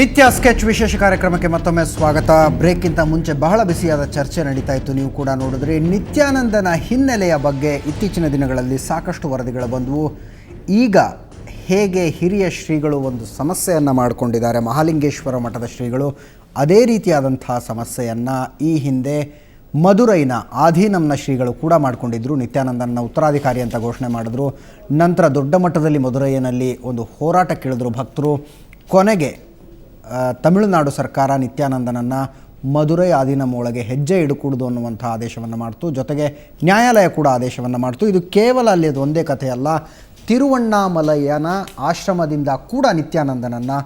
ನಿತ್ಯ ಸ್ಕೆಚ್ ವಿಶೇಷ ಕಾರ್ಯಕ್ರಮಕ್ಕೆ ಮತ್ತೊಮ್ಮೆ ಸ್ವಾಗತ. ಬ್ರೇಕ್ಗಿಂತ ಮುಂಚೆ ಬಹಳ ಬಿಸಿಯಾದ ಚರ್ಚೆ ನಡೀತಾ ಇತ್ತು, ನೀವು ಕೂಡ ನೋಡಿದ್ರಿ. ನಿತ್ಯಾನಂದನ ಹಿನ್ನೆಲೆಯ ಬಗ್ಗೆ ಇತ್ತೀಚಿನ ದಿನಗಳಲ್ಲಿ ಸಾಕಷ್ಟು ವರದಿಗಳು ಬಂದವು. ಈಗ ಹೇಗೆ ಹಿರಿಯ ಶ್ರೀಗಳು ಒಂದು ಸಮಸ್ಯೆಯನ್ನು ಮಾಡಿಕೊಂಡಿದ್ದಾರೆ, ಮಹಾಲಿಂಗೇಶ್ವರ ಮಠದ ಶ್ರೀಗಳು ಅದೇ ರೀತಿಯಾದಂತಹ ಸಮಸ್ಯೆಯನ್ನು ಈ ಹಿಂದೆ ಮಧುರೈನ ಆಧೀನಂನ ಶ್ರೀಗಳು ಕೂಡ ಮಾಡಿಕೊಂಡಿದ್ದರು. ನಿತ್ಯಾನಂದನ ಉತ್ತರಾಧಿಕಾರಿ ಅಂತ ಘೋಷಣೆ ಮಾಡಿದ್ರು. ನಂತರ ದೊಡ್ಡ ಮಟ್ಟದಲ್ಲಿ ಮಧುರೈನಲ್ಲಿ ಒಂದು ಹೋರಾಟಕ್ಕಿಳಿದ್ರು ಭಕ್ತರು. ಕೊನೆಗೆ ತಮಿಳುನಾಡು ಸರ್ಕಾರ ನಿತ್ಯಾನಂದನನ್ನು ಮಧುರೈ ಆಧೀನಂ ಒಳಗೆ ಹೆಜ್ಜೆ ಇಡಕೂಡದು ಅನ್ನುವಂಥ ಆದೇಶವನ್ನು ಮಾಡ್ತು. ಜೊತೆಗೆ ನ್ಯಾಯಾಲಯ ಕೂಡ ಆದೇಶವನ್ನು ಮಾಡ್ತು. ಇದು ಕೇವಲ ಅಲ್ಲಿ ಅದು ಒಂದೇ ಕಥೆಯಲ್ಲ, ತಿರುವಣ್ಣಾಮಲೈಯನ ಆಶ್ರಮದಿಂದ ಕೂಡ ನಿತ್ಯಾನಂದನನ್ನು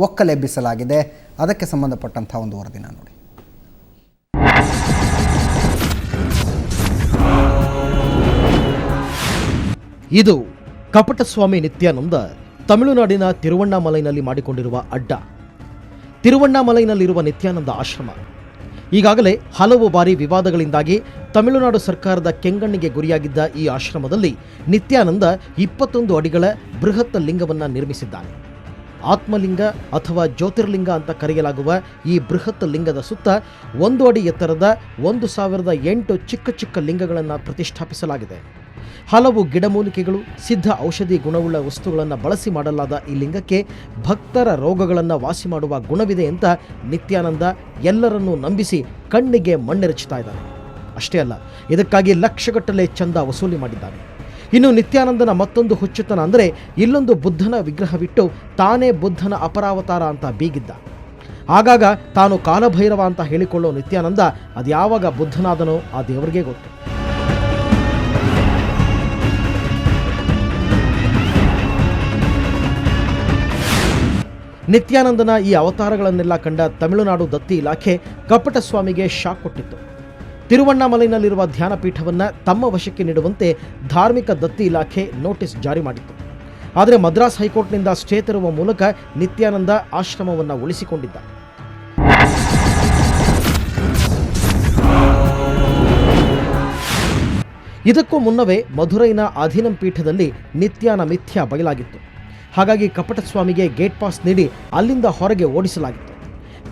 ಒಕ್ಕಲೆಬ್ಬಿಸಲಾಗಿದೆ. ಅದಕ್ಕೆ ಸಂಬಂಧಪಟ್ಟಂಥ ಒಂದು ವರದಿನ ನೋಡಿ. ಇದು ಕಪಟಸ್ವಾಮಿ ನಿತ್ಯಾನಂದ ತಮಿಳುನಾಡಿನ ತಿರುವಣ್ಣಾಮಲೈನಲ್ಲಿ ಮಾಡಿಕೊಂಡಿರುವ ಅಡ್ಡ. ತಿರುವಣ್ಣಾಮಲೈನಲ್ಲಿರುವ ನಿತ್ಯಾನಂದ ಆಶ್ರಮ ಈಗಾಗಲೇ ಹಲವು ಬಾರಿ ವಿವಾದಗಳಿಂದಾಗಿ ತಮಿಳುನಾಡು ಸರ್ಕಾರದ ಕೆಂಗಣ್ಣಿಗೆ ಗುರಿಯಾಗಿದ್ದ ಈ ಆಶ್ರಮದಲ್ಲಿ ನಿತ್ಯಾನಂದ 21 ಅಡಿಗಳ ಬೃಹತ್ ಲಿಂಗವನ್ನು ನಿರ್ಮಿಸಿದ್ದಾನೆ. ಆತ್ಮಲಿಂಗ ಅಥವಾ ಜ್ಯೋತಿರ್ಲಿಂಗ ಅಂತ ಕರೆಯಲಾಗುವ ಈ ಬೃಹತ್ ಲಿಂಗದ ಸುತ್ತ 1 ಅಡಿ ಎತ್ತರದ 1008 ಚಿಕ್ಕ ಚಿಕ್ಕ ಲಿಂಗಗಳನ್ನು ಪ್ರತಿಷ್ಠಾಪಿಸಲಾಗಿದೆ. ಹಲವು ಗಿಡಮೂಲಿಕೆಗಳು, ಸಿದ್ಧ ಔಷಧಿ ಗುಣವುಳ್ಳ ವಸ್ತುಗಳನ್ನು ಬಳಸಿ ಮಾಡಲಾದ ಈ ಲಿಂಗಕ್ಕೆ ಭಕ್ತರ ರೋಗಗಳನ್ನು ವಾಸಿ ಮಾಡುವ ಗುಣವಿದೆ ಅಂತ ನಿತ್ಯಾನಂದ ಎಲ್ಲರನ್ನೂ ನಂಬಿಸಿ ಕಣ್ಣಿಗೆ ಮಣ್ಣೆರಚ್ತಾ ಇದ್ದಾನೆ. ಅಷ್ಟೇ ಅಲ್ಲ, ಇದಕ್ಕಾಗಿ ಲಕ್ಷಗಟ್ಟಲೆ ಚಂದ ವಸೂಲಿ ಮಾಡಿದ್ದಾನೆ. ಇನ್ನು ನಿತ್ಯಾನಂದನ ಮತ್ತೊಂದು ಹುಚ್ಚುತನ ಅಂದರೆ ಇಲ್ಲೊಂದು ಬುದ್ಧನ ವಿಗ್ರಹವಿಟ್ಟು ತಾನೇ ಬುದ್ಧನ ಅಪರಾವತಾರ ಅಂತ ಬೀಗಿದ್ದ. ಆಗಾಗ ತಾನು ಕಾಲಭೈರವ ಅಂತ ಹೇಳಿಕೊಳ್ಳೋ ನಿತ್ಯಾನಂದ ಅದ್ಯಾವಾಗ ಬುದ್ಧನಾದನೋ ಆ ದೇವರಿಗೆ ಗೊತ್ತು. ನಿತ್ಯಾನಂದನ ಈ ಅವತಾರಗಳನ್ನೆಲ್ಲ ಕಂಡ ತಮಿಳುನಾಡು ದತ್ತಿ ಇಲಾಖೆ ಕಪಟಸ್ವಾಮಿಗೆ ಶಾಕ್ ಕೊಟ್ಟಿತ್ತು. ತಿರುವಣ್ಣಾಮಲೈನಲ್ಲಿರುವ ಧ್ಯಾನಪೀಠವನ್ನು ತಮ್ಮ ವಶಕ್ಕೆ ನೀಡುವಂತೆ ಧಾರ್ಮಿಕ ದತ್ತಿ ಇಲಾಖೆ ನೋಟಿಸ್ ಜಾರಿ ಮಾಡಿತ್ತು. ಆದರೆ ಮದ್ರಾಸ್ ಹೈಕೋರ್ಟ್ನಿಂದ ಸ್ಟೇ ತರುವ ಮೂಲಕ ನಿತ್ಯಾನಂದ ಆಶ್ರಮವನ್ನು ಉಳಿಸಿಕೊಂಡಿದ್ದ. ಇದಕ್ಕೂ ಮುನ್ನವೇ ಮಧುರೈನ ಆಧೀನಂ ಪೀಠದಲ್ಲಿ ನಿತ್ಯಾನ ಮಿಥ್ಯ ಬಯಲಾಗಿತ್ತು. ಹಾಗಾಗಿ ಕಪಟಸ್ವಾಮಿಗೆ ಗೇಟ್ ಪಾಸ್ ನೀಡಿ ಅಲ್ಲಿಂದ ಹೊರಗೆ ಓಡಿಸಲಾಗಿತ್ತು.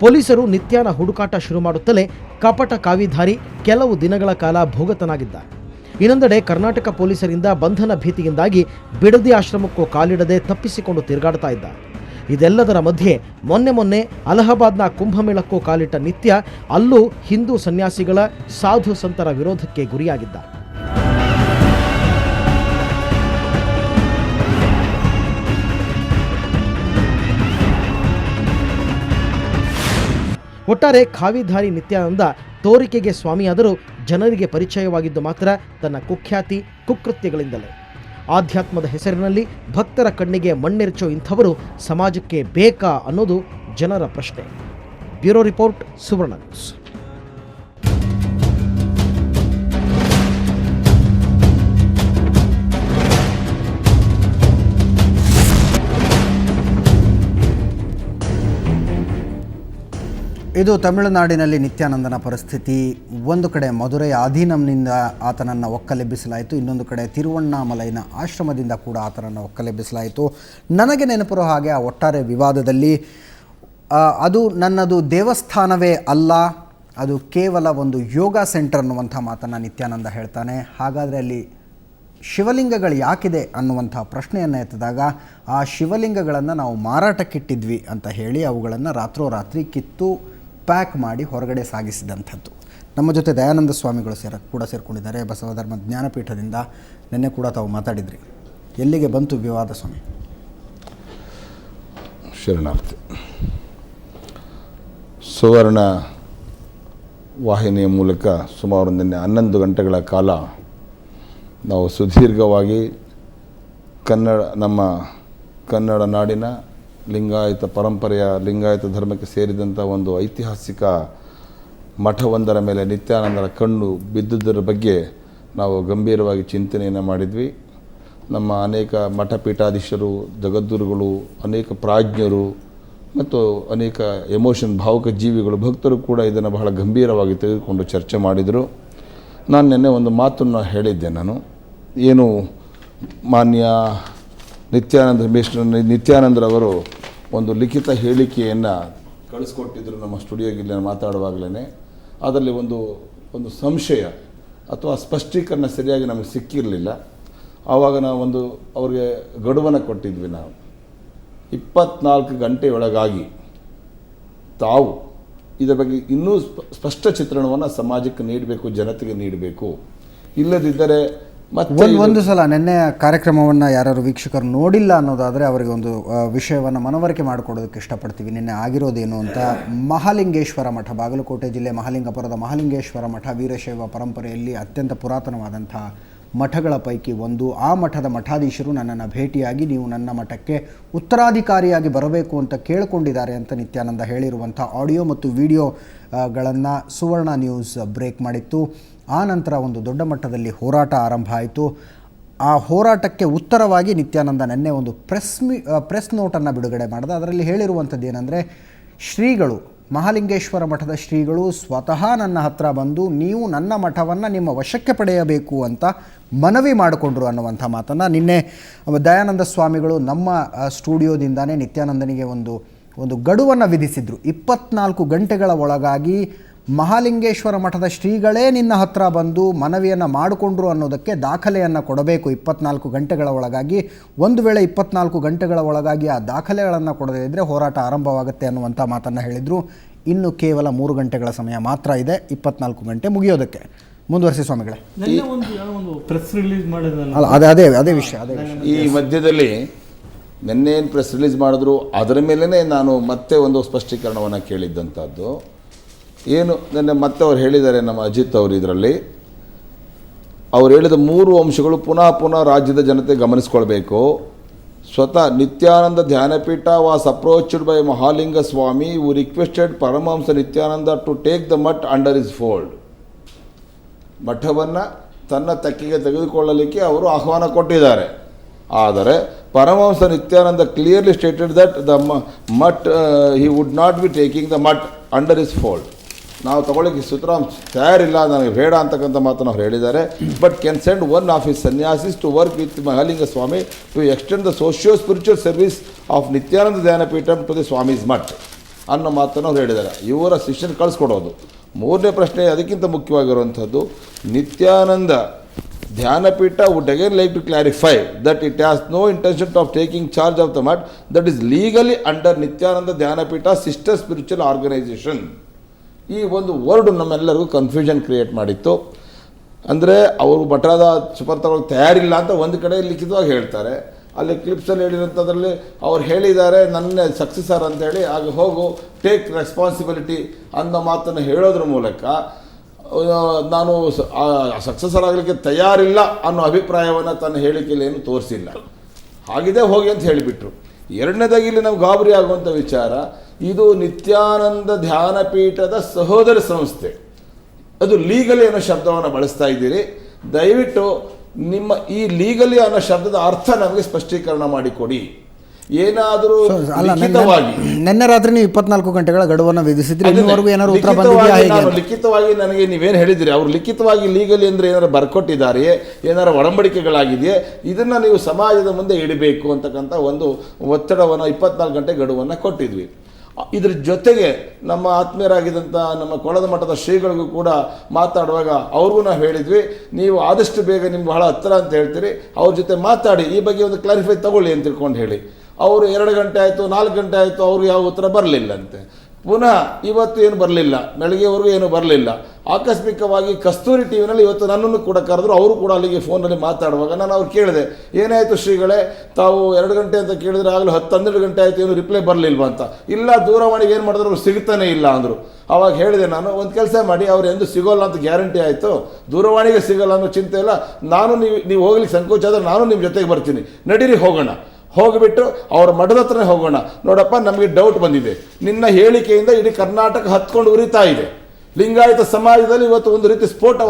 ಪೊಲೀಸರು ನಿತ್ಯಾನ ಹುಡುಕಾಟ ಶುರು ಮಾಡುತ್ತಲೇ ಕಪಟ ಕಾವಿಧಾರಿ ಕೆಲವು ದಿನಗಳ ಕಾಲ ಭೂಗತನಾಗಿದ್ದ. ಇನ್ನೊಂದೆಡೆ ಕರ್ನಾಟಕ ಪೊಲೀಸರಿಂದ ಬಂಧನ ಭೀತಿಯಿಂದಾಗಿ ಬಿಡದಿ ಆಶ್ರಮಕ್ಕೂ ಕಾಲಿಡದೆ ತಪ್ಪಿಸಿಕೊಂಡು ತಿರುಗಾಡ್ತಾ ಇದ್ದ. ಇದೆಲ್ಲದರ ಮಧ್ಯೆ ಮೊನ್ನೆ ಅಲಹಾಬಾದ್ನ ಕುಂಭಮೇಳಕ್ಕೂ ಕಾಲಿಟ್ಟ ನಿತ್ಯ ಅಲ್ಲೂ ಹಿಂದೂ ಸನ್ಯಾಸಿಗಳ, ಸಾಧು ಸಂತರ ವಿರೋಧಕ್ಕೆ ಗುರಿಯಾಗಿದ್ದ. ಒಟ್ಟಾರೆ ಖಾವಿಧಾರಿ ನಿತ್ಯಾನಂದ ತೋರಿಕೆಗೆ ಸ್ವಾಮಿಯಾದರೂ ಜನರಿಗೆ ಪರಿಚಯವಾಗಿದ್ದು ಮಾತ್ರ ತನ್ನ ಕುಖ್ಯಾತಿ, ಕುಕೃತ್ಯಗಳಿಂದಲೇ. ಆಧ್ಯಾತ್ಮದ ಹೆಸರಿನಲ್ಲಿ ಭಕ್ತರ ಕಣ್ಣಿಗೆ ಮಣ್ಣೆರಚೋ ಇಂಥವರು ಸಮಾಜಕ್ಕೆ ಬೇಕಾ ಅನ್ನೋದು ಜನರ ಪ್ರಶ್ನೆ. ಬ್ಯೂರೋ ರಿಪೋರ್ಟ್, ಸುವರ್ಣ ನ್ಯೂಸ್. ಇದು ತಮಿಳುನಾಡಿನಲ್ಲಿ ನಿತ್ಯಾನಂದನ ಪರಿಸ್ಥಿತಿ. ಒಂದು ಕಡೆ ಮಧುರೈ ಆಧೀನಂನಿಂದ ಆತನನ್ನು ಒಕ್ಕಲೆಬ್ಬಿಸಲಾಯಿತು, ಇನ್ನೊಂದು ಕಡೆ ತಿರುವಣ್ಣಾಮಲೈನ ಆಶ್ರಮದಿಂದ ಕೂಡ ಆತನನ್ನು ಒಕ್ಕಲೆಬ್ಬಿಸಲಾಯಿತು. ನನಗೆ ನೆನಪಿರೋ ಹಾಗೆ ಆ ಒಟ್ಟಾರೆ ವಿವಾದದಲ್ಲಿ ಅದು ನನ್ನದು ದೇವಸ್ಥಾನವೇ ಅಲ್ಲ, ಅದು ಕೇವಲ ಒಂದು ಯೋಗ ಸೆಂಟರ್ ಅನ್ನುವಂಥ ಮಾತನ್ನು ನಿತ್ಯಾನಂದ ಹೇಳ್ತಾನೆ. ಹಾಗಾದರೆ ಅಲ್ಲಿ ಶಿವಲಿಂಗಗಳು ಯಾಕಿದೆ ಅನ್ನುವಂಥ ಪ್ರಶ್ನೆಯನ್ನು ಎತ್ತಿದಾಗ ಆ ಶಿವಲಿಂಗಗಳನ್ನು ನಾವು ಮಾರಾಟಕ್ಕಿಟ್ಟಿದ್ವಿ ಅಂತ ಹೇಳಿ ಅವುಗಳನ್ನು ರಾತ್ರೋರಾತ್ರಿ ಕಿತ್ತು ಪ್ಯಾಕ್ ಮಾಡಿ ಹೊರಗಡೆ ಸಾಗಿಸಿದಂಥದ್ದು. ನಮ್ಮ ಜೊತೆ ದಯಾನಂದ ಸ್ವಾಮಿಗಳು ಕೂಡ ಸೇರಿಕೊಂಡಿದ್ದಾರೆ ಬಸವಧರ್ಮ ಜ್ಞಾನಪೀಠದಿಂದ. ನಿನ್ನೆ ಕೂಡ ತಾವು ಮಾತಾಡಿದ್ರಿ. ಎಲ್ಲಿಗೆ ಬಂತು ವಿವಾದ ಸ್ವಾಮಿ? ಶರಣಾರ್ಥಿ. ಸುವರ್ಣ ವಾಹಿನಿಯ ಮೂಲಕ ಸುಮಾರು ನಿನ್ನೆ 11 ಗಂಟೆಗಳ ಕಾಲ ನಾವು ಸುದೀರ್ಘವಾಗಿ ನಮ್ಮ ಕನ್ನಡ ನಾಡಿನ ಲಿಂಗಾಯತ ಪರಂಪರೆಯ, ಲಿಂಗಾಯತ ಧರ್ಮಕ್ಕೆ ಸೇರಿದಂಥ ಒಂದು ಐತಿಹಾಸಿಕ ಮಠವೊಂದರ ಮೇಲೆ ನಿತ್ಯಾನಂದರ ಕಣ್ಣು ಬಿದ್ದುದರ ಬಗ್ಗೆ ನಾವು ಗಂಭೀರವಾಗಿ ಚಿಂತನೆಯನ್ನು ಮಾಡಿದ್ವಿ. ನಮ್ಮ ಅನೇಕ ಮಠಪೀಠಾಧೀಶರು, ಜಗದ್ಗುರುಗಳು, ಅನೇಕ ಪ್ರಾಜ್ಞರು ಮತ್ತು ಅನೇಕ ಭಾವುಕ ಜೀವಿಗಳು, ಭಕ್ತರು ಕೂಡ ಇದನ್ನು ಬಹಳ ಗಂಭೀರವಾಗಿ ತೆಗೆದುಕೊಂಡು ಚರ್ಚೆ ಮಾಡಿದರು. ನಾನು ನಿನ್ನೆ ಒಂದು ಮಾತನ್ನು ಹೇಳಿದ್ದೆ. ನಾನು ಏನು ಮಾನ್ಯ ನಿತ್ಯಾನಂದರವರು ಒಂದು ಲಿಖಿತ ಹೇಳಿಕೆಯನ್ನು ಕಳಿಸ್ಕೊಟ್ಟಿದ್ರು ನಮ್ಮ ಸ್ಟುಡಿಯೋಗೆ ಇಲ್ಲಿ ಮಾತಾಡುವಾಗಲೇ. ಅದರಲ್ಲಿ ಒಂದು ಸಂಶಯ ಅಥವಾ ಸ್ಪಷ್ಟೀಕರಣ ಸರಿಯಾಗಿ ನಮಗೆ ಸಿಕ್ಕಿರಲಿಲ್ಲ. ಆವಾಗ ನಾವು ಅವ್ರಿಗೆ ಗಡುವನ್ನು ಕೊಟ್ಟಿದ್ವಿ. ನಾವು 24 ಗಂಟೆಯೊಳಗಾಗಿ ತಾವು ಇದರ ಬಗ್ಗೆ ಇನ್ನೂ ಸ್ಪಷ್ಟ ಚಿತ್ರಣವನ್ನು ಸಮಾಜಕ್ಕೆ ನೀಡಬೇಕು, ಜನತೆಗೆ ನೀಡಬೇಕು. ಇಲ್ಲದಿದ್ದರೆ ಮತ್ತೆ ಒಂದು ಸಲ ನಿನ್ನೆ ಕಾರ್ಯಕ್ರಮವನ್ನು ಯಾರು ವೀಕ್ಷಕರು ನೋಡಿಲ್ಲ ಅನ್ನೋದಾದರೆ ಅವರಿಗೆ ಒಂದು ವಿಷಯವನ್ನು ಮನವರಿಕೆ ಮಾಡಿಕೊಡೋದಕ್ಕೆ ಇಷ್ಟಪಡ್ತೀವಿ. ನಿನ್ನೆ ಆಗಿರೋದೇನು ಅಂತ. ಮಹಾಲಿಂಗೇಶ್ವರ ಮಠ, ಬಾಗಲಕೋಟೆ ಜಿಲ್ಲೆ ಮಹಾಲಿಂಗಪುರದ ಮಹಾಲಿಂಗೇಶ್ವರ ಮಠ ವೀರಶೈವ ಪರಂಪರೆಯಲ್ಲಿ ಅತ್ಯಂತ ಪುರಾತನವಾದಂಥ ಮಠಗಳ ಪೈಕಿ ಒಂದು. ಆ ಮಠದ ಮಠಾಧೀಶರು ನನ್ನನ್ನು ಭೇಟಿಯಾಗಿ ನೀವು ನನ್ನ ಮಠಕ್ಕೆ ಉತ್ತರಾಧಿಕಾರಿಯಾಗಿ ಬರಬೇಕು ಅಂತ ಕೇಳಿಕೊಂಡಿದ್ದಾರೆ ಅಂತ ನಿತ್ಯಾನಂದ ಹೇಳಿರುವಂಥ ಆಡಿಯೋ ಮತ್ತು ವಿಡಿಯೋಗಳನ್ನು ಸುವರ್ಣ ನ್ಯೂಸ್ ಬ್ರೇಕ್ ಮಾಡಿತ್ತು. ಆ ನಂತರ ಒಂದು ದೊಡ್ಡ ಮಟ್ಟದಲ್ಲಿ ಹೋರಾಟ ಆರಂಭ ಆಯಿತು. ಆ ಹೋರಾಟಕ್ಕೆ ಉತ್ತರವಾಗಿ ನಿತ್ಯಾನಂದ ನಿನ್ನೆ ಒಂದು ಪ್ರೆಸ್ ನೋಟನ್ನು ಬಿಡುಗಡೆ ಮಾಡಿದ. ಅದರಲ್ಲಿ ಹೇಳಿರುವಂಥದ್ದು ಏನಂದರೆ, ಶ್ರೀಗಳು, ಮಹಾಲಿಂಗೇಶ್ವರ ಮಠದ ಶ್ರೀಗಳು ಸ್ವತಃ ನನ್ನ ಹತ್ರ ಬಂದು ನೀವು ನನ್ನ ಮಠವನ್ನು ನಿಮ್ಮ ವಶಕ್ಕೆ ಪಡೆಯಬೇಕು ಅಂತ ಮನವಿ ಮಾಡಿಕೊಂಡ್ರು ಅನ್ನುವಂಥ ಮಾತನ್ನು ನಿನ್ನೆ ದಯಾನಂದ ಸ್ವಾಮಿಗಳು ನಮ್ಮ ಸ್ಟುಡಿಯೋದಿಂದಾನೇ ನಿತ್ಯಾನಂದನಿಗೆ ಒಂದು ಗಡುವನ್ನು ವಿಧಿಸಿದರು. 24 ಗಂಟೆಗಳ ಒಳಗಾಗಿ ಮಹಾಲಿಂಗೇಶ್ವರ ಮಠದ ಶ್ರೀಗಳೇ ನಿನ್ನ ಹತ್ರ ಬಂದು ಮನವಿಯನ್ನು ಮಾಡಿಕೊಂಡ್ರು ಅನ್ನೋದಕ್ಕೆ ದಾಖಲೆಯನ್ನು ಕೊಡಬೇಕು 24 ಗಂಟೆಗಳ ಒಳಗಾಗಿ. ಒಂದು ವೇಳೆ 24 ಗಂಟೆಗಳ ಒಳಗಾಗಿ ಆ ದಾಖಲೆಗಳನ್ನು ಕೊಡದೇ ಇದ್ದರೆ ಹೋರಾಟ ಆರಂಭವಾಗುತ್ತೆ ಅನ್ನುವಂಥ ಮಾತನ್ನು ಹೇಳಿದರು. ಇನ್ನು ಕೇವಲ 3 ಗಂಟೆಗಳ ಸಮಯ ಮಾತ್ರ ಇದೆ 24 ಗಂಟೆ ಮುಗಿಯೋದಕ್ಕೆ. ಮುಂದುವರಿಸಿ ಸ್ವಾಮಿಗಳೇ. ಪ್ರೆಸ್ ರಿಲೀಸ್ ಅದೇ ವಿಷಯ. ಈ ಮಧ್ಯದಲ್ಲಿ ನಿನ್ನೇನು ಪ್ರೆಸ್ ರಿಲೀಸ್ ಮಾಡಿದ್ರು ಅದರ ಮೇಲೇ ನಾನು ಮತ್ತೆ ಒಂದು ಸ್ಪಷ್ಟೀಕರಣವನ್ನು ಕೇಳಿದ್ದಂಥದ್ದು ಏನು. ನಿನ್ನೆ ಮತ್ತೆ ಅವ್ರು ಹೇಳಿದ್ದಾರೆ, ನಮ್ಮ ಅಜಿತ್ ಅವರು ಇದರಲ್ಲಿ ಅವ್ರು ಹೇಳಿದ 3 ಅಂಶಗಳು ಪುನಃ ರಾಜ್ಯದ ಜನತೆ ಗಮನಿಸ್ಕೊಳ್ಬೇಕು. ಸ್ವತಃ Nithyananda Dhyanapeetha was approached by Mahalinga Swami who requested Paramahamsa Nithyananda to take the mutt under his fold. ಮಠವನ್ನು ತನ್ನ ತೆಕ್ಕೆಗೆ ತೆಗೆದುಕೊಳ್ಳಲಿಕ್ಕೆ ಅವರು ಆಹ್ವಾನ ಕೊಟ್ಟಿದ್ದಾರೆ. ಆದರೆ Paramahamsa Nithyananda clearly stated that the mutt he would not be taking the mutt under his fold. ನಾವು ತಗೊಳ್ಳಿಕ್ಕೆ ಸುತರಾಮ್ ತಯಾರಿಲ್ಲ, ನನಗೆ ಬೇಡ ಅಂತಕ್ಕಂಥ ಮಾತನ್ನು ಅವ್ರು ಹೇಳಿದ್ದಾರೆ. But can send one of his sannyasis to work with Mahalinga Swami to extend the socio spiritual service of Nithyananda Dhyanapeetham to the Swami's mutt ಅನ್ನೋ ಮಾತನ್ನು ಅವ್ರು ಹೇಳಿದ್ದಾರೆ. ಇವರ ಶಿಷ್ಯನ ಕಳಿಸ್ಕೊಡೋದು. 3ನೇ ಪ್ರಶ್ನೆ ಅದಕ್ಕಿಂತ ಮುಖ್ಯವಾಗಿರುವಂಥದ್ದು, Nithyananda Dhyanapeetha would again like to clarify that it has no intention of taking charge of the mutt that is legally under Nithyananda Dhyanapeetha sister spiritual organisation. ಈ ಒಂದು ವರ್ಡ್ ನಮ್ಮೆಲ್ಲರಿಗೂ ಕನ್ಫ್ಯೂಷನ್ ಕ್ರಿಯೇಟ್ ಮಾಡಿತ್ತು. ಅಂದರೆ ಅವರು ಮಠದ ಸುಪರ್ತಗಳು ತಯಾರಿಲ್ಲ ಅಂತ ಒಂದು ಕಡೆ ಲಿಖಿತವಾಗಿ ಹೇಳ್ತಾರೆ. ಅಲ್ಲಿ ಕ್ಲಿಪ್ಸಲ್ಲಿ ಹೇಳಿರೋಂಥದ್ರಲ್ಲಿ ಅವ್ರು ಹೇಳಿದ್ದಾರೆ ನನ್ನ ಸಕ್ಸೆಸರ್ ಅಂತೇಳಿ, ಆಗ ಹೋಗು ಟೇಕ್ ರೆಸ್ಪಾನ್ಸಿಬಿಲಿಟಿ ಅನ್ನೋ ಮಾತನ್ನು ಹೇಳೋದ್ರ ಮೂಲಕ ನಾನು ಸಕ್ಸೆಸರ್ ಆಗಲಿಕ್ಕೆ ತಯಾರಿಲ್ಲ ಅನ್ನೋ ಅಭಿಪ್ರಾಯವನ್ನು ತನ್ನ ಹೇಳಿಕೆಯಲ್ಲಿ ಏನು ತೋರಿಸಿಲ್ಲ. ಹಾಗಿದೆ ಹೋಗಿ ಅಂತ ಹೇಳಿಬಿಟ್ರು. ಎರಡನೇದಾಗಿ ಇಲ್ಲಿ ನಾವು ಗಾಬರಿ ಆಗುವಂಥ ವಿಚಾರ, ಇದು ನಿತ್ಯಾನಂದ ಧ್ಯಾನಪೀಠದ ಸಹೋದರ ಸಂಸ್ಥೆ, ಅದು ಲೀಗಲಿ ಅನ್ನೋ ಶಬ್ದವನ್ನು ಬಳಸ್ತಾ ಇದ್ದೀರಿ. ದಯವಿಟ್ಟು ನಿಮ್ಮ ಈ ಲೀಗಲಿ ಅನ್ನೋ ಶಬ್ದದ ಅರ್ಥ ನಮಗೆ ಸ್ಪಷ್ಟೀಕರಣ ಮಾಡಿಕೊಡಿ. ಏನಾದರೂ ನಿನ್ನೆ ರಾತ್ರಿ ನೀವು 24 ಗಂಟೆಗಳ ಗಡುವನ್ನು ವಿಧಿಸಿದ್ರಿ, ಇನ್ನೂವರೆಗೂ ಏನಾದ್ರು ಉತ್ತರ ಬಂದಿದೆಯಾ? ಲಿಖಿತವಾಗಿ ನನಗೆ ನೀವೇನು ಹೇಳಿದ್ರಿ, ಅವರು ಲಿಖಿತವಾಗಿ ಲೀಗಲಿ ಅಂದರೆ ಏನಾರು ಬರ್ಕೊಟ್ಟಿದ್ದಾರೆಯೇ, ಏನಾರು ಒಡಂಬಡಿಕೆಗಳಾಗಿದೆಯೇ, ಇದನ್ನು ನೀವು ಸಮಾಜದ ಮುಂದೆ ಇಡಬೇಕು ಅಂತಕ್ಕಂಥ ಒಂದು ಒತ್ತಡವನ್ನು 24 ಗಂಟೆ ಗಡುವನ್ನು ಕೊಟ್ಟಿದ್ವಿ. ಇದ್ರ ಜೊತೆಗೆ ನಮ್ಮ ಆತ್ಮೀಯರಾಗಿದ್ದಂಥ ನಮ್ಮ ಕೊಳದ ಮಠದ ಶ್ರೀಗಳಿಗೂ ಕೂಡ ಮಾತಾಡುವಾಗ ಅವ್ರಿಗೂ ನಾವು ಹೇಳಿದ್ವಿ, ನೀವು ಆದಷ್ಟು ಬೇಗ ನಿಮ್ಗೆ ಬಹಳ ಹತ್ತಿರ ಅಂತ ಹೇಳ್ತೀರಿ, ಅವ್ರ ಜೊತೆ ಮಾತಾಡಿ ಈ ಬಗ್ಗೆ ಒಂದು ಕ್ಲಾರಿಫೈ ತಗೊಳ್ಳಿ ಅಂತ ತಿಳ್ಕೊಂಡು ಹೇಳಿ. ಅವರು 2 ಗಂಟೆ ಆಯಿತು, 4 ಗಂಟೆ ಆಯಿತು, ಅವ್ರಿಗೆ ಯಾವ ಉತ್ತರ ಬರಲಿಲ್ಲಂತೆ. ಪುನಃ ಇವತ್ತು ಏನು ಬರಲಿಲ್ಲ, ಬೆಳಗ್ಗೆವರೆಗೂ ಏನು ಬರಲಿಲ್ಲ. ಆಕಸ್ಮಿಕವಾಗಿ ಕಸ್ತೂರಿ ಟಿ ವಿನಲ್ಲಿ ಇವತ್ತು ನನ್ನನ್ನು ಕೂಡ ಕರೆದ್ರು. ಅವರು ಕೂಡ ಅಲ್ಲಿಗೆ ಫೋನಲ್ಲಿ ಮಾತಾಡುವಾಗ ನಾನು ಅವ್ರು ಕೇಳಿದೆ, ಏನಾಯಿತು ಶ್ರೀಗಳೇ, ತಾವು 2 ಗಂಟೆ ಅಂತ ಕೇಳಿದ್ರೆ ಆಗಲೂ 10-12 ಗಂಟೆ ಆಯಿತು, ಏನು ರಿಪ್ಲೈ ಬರಲಿಲ್ವ ಅಂತ. ಇಲ್ಲ, ದೂರವಾಣಿಗೆ ಏನು ಮಾಡಿದ್ರು ಅವ್ರು ಸಿಗ್ತಾನೆ ಇಲ್ಲ ಅಂದರು. ಆವಾಗ ಹೇಳಿದೆ ನಾನು, ಒಂದು ಕೆಲಸ ಮಾಡಿ, ಅವ್ರು ಎಂದು ಸಿಗೋಲ್ಲ ಅಂತ ಗ್ಯಾರಂಟಿ ಆಯಿತು, ದೂರವಾಣಿಗೆ ಸಿಗೋಲ್ಲ ಅನ್ನೋ ಚಿಂತೆ ಇಲ್ಲ, ನಾನು ನೀವು ಹೋಗ್ಲಿಕ್ಕೆ ಸಂಕೋಚ ಆದರೆ ನಾನು ನಿಮ್ಮ ಜೊತೆಗೆ ಬರ್ತೀನಿ, ನಡೀರಿ ಹೋಗೋಣ. ಹೋಗಿಬಿಟ್ಟು ಅವ್ರ ಮಠದ ಹತ್ರನೇ ಹೋಗೋಣ. ನೋಡಪ್ಪ, ನಮಗೆ ಡೌಟ್ ಬಂದಿದೆ, ನಿನ್ನ ಹೇಳಿಕೆಯಿಂದ ಇಡೀ ಕರ್ನಾಟಕ ಹತ್ಕೊಂಡು ಉರಿತಾ ಇದೆ. ಲಿಂಗಾಯತ ಸಮಾಜದಲ್ಲಿ ಇವತ್ತು ಒಂದು ರೀತಿ ಸ್ಫೋಟಕ